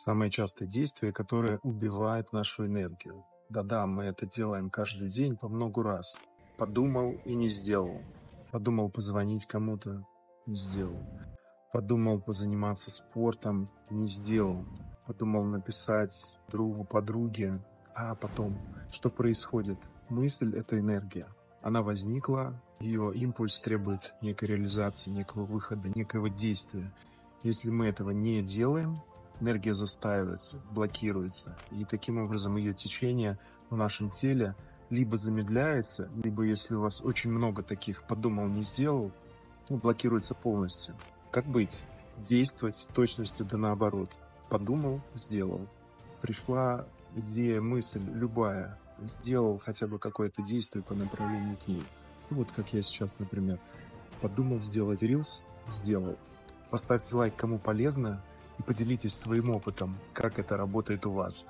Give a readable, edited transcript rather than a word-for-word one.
Самое частое действие, которое убивает нашу энергию. Да-да, мы это делаем каждый день по много раз. Подумал и не сделал. Подумал позвонить кому-то, не сделал. Подумал позаниматься спортом, не сделал. Подумал написать другу, подруге, а потом что происходит? Мысль — это энергия. Она возникла, ее импульс требует некой реализации, некого выхода, некого действия. Если мы этого не делаем, энергия застаивается, блокируется, и таким образом ее течение в нашем теле либо замедляется, либо, если у вас очень много таких «подумал, не сделал», блокируется полностью. Как быть? Действовать с точностью да наоборот. Подумал — сделал. Пришла идея, мысль любая, сделал хотя бы какое-то действие по направлению к ней. Вот как я сейчас, например, подумал сделать рилс — сделал. Поставьте лайк, кому полезно, и поделитесь своим опытом, как это работает у вас.